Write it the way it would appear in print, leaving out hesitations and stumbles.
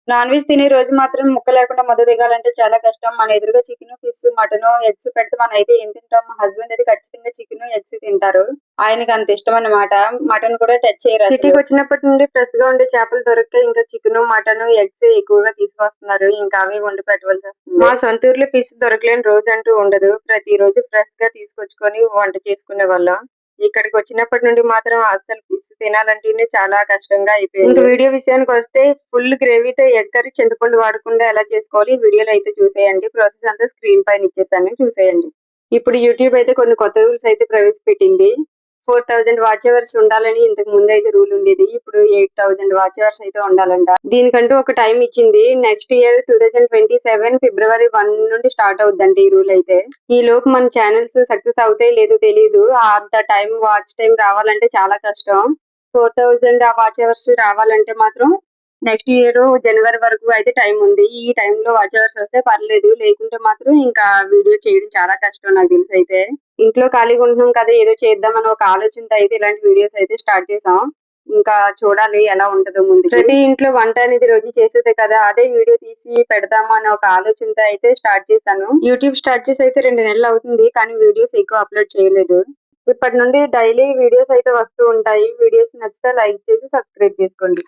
Non veg తినే రోజు మాత్రం ముక్క లేకుండా ముద్ద దిగాలంటే చాలా కష్టం. మన ఎదురుగా చికెను, ఫిష్, మటను, ఎగ్స్ పెడితే మనమైతే ఏం తింటాం? మా హస్బెండ్ అయితే ఖచ్చితంగా చికెను, ఎగ్స్ తింటారు. ఆయనకి అంత ఇష్టం అన్నమాట. మటన్ కూడా టచ్ చేయరు. సిటీకి వచ్చినప్పటి నుండి ఫ్రెష్ గా ఉండే చేపలు దొరికితే ఇంకా చికెను, మటన్, ఎగ్స్ ఎక్కువగా తీసుకొస్తున్నారు. ఇంకా అవే వండి పెట్టవలసి వస్తుంది. మా సొంత ఊర్లో ఫిష్ దొరకలేని రోజు అంటూ ఉండదు. ప్రతి రోజు ఫ్రెష్ గా తీసుకొచ్చుకొని వంట చేసుకునే వాళ్ళం. ఇక్కడికి వచ్చినప్పటి నుండి మాత్రం అస్సలు ఫిష్ తినాలంటేనే చాలా కష్టంగా అయిపోయింది. ఇంకా వీడియో విషయానికి వస్తే ఫుల్ గ్రేవీతో ఎగ్ కర్రీ చింతపండు వాడకుండా ఎలా చేసుకోవాలి వీడియోలో అయితే చూసేయండి. ప్రాసెస్ అంతా స్క్రీన్ పైన ఇచ్చేసాను, చూసేయండి. ఇప్పుడు యూట్యూబ్ అయితే కొన్ని కొత్త రూల్స్ అయితే ప్రవేశపెట్టింది. 4000 వాచ్ అవర్స్ ఉండాలని ఇంతకు ముందు అయితే రూల్ ఉండేది. ఇప్పుడు 8000 వాచ్ అవర్స్ అయితే ఉండాలంట. దీనికంటూ ఒక టైం ఇచ్చింది. నెక్స్ట్ ఇయర్ 2027 ఫిబ్రవరి 1 నుండి స్టార్ట్ అవుద్దండి ఈ రూల్ అయితే. ఈ లోపు మన ఛానల్స్ సక్సెస్ అవుతాయి లేదో తెలీదు. అంత టైం వాచ్ టైం రావాలంటే చాలా కష్టం. 4000 వాచ్ అవర్స్ రావాలంటే మాత్రం నెక్స్ట్ ఇయర్ జనవరి వరకు అయితే టైం ఉంది. ఈ టైంలో వాచ్ అవర్స్ వస్తే పర్లేదు, లేకుంటే మాత్రం ఇంకా వీడియో చేయడం చాలా కష్టం నాకు తెలిసి అయితే. ఇంట్లో ఖాళీగా ఉంటున్నాం కదా, ఏదో చేద్దామని ఒక ఆలోచనతో అయితే ఇలాంటి వీడియోస్ అయితే స్టార్ట్ చేసాం. ఇంకా చూడాలి ఎలా ఉంటుందో ముందు. ప్రతి ఇంట్లో వంట అనేది రోజు చేసేదే కదా, అదే వీడియో తీసి పెడదాము అనే ఒక ఆలోచనతో అయితే స్టార్ట్ చేశాను. యూట్యూబ్ స్టార్ట్ చేసి అయితే 2 నెలలు అవుతుంది, కానీ వీడియోస్ ఎక్కువ అప్లోడ్ చేయలేదు. ఇప్పటి నుండి డైలీ వీడియోస్ అయితే వస్తూ ఉంటాయి. వీడియోస్ నచ్చితే లైక్ చేసి సబ్స్క్రైబ్ చేసుకోండి.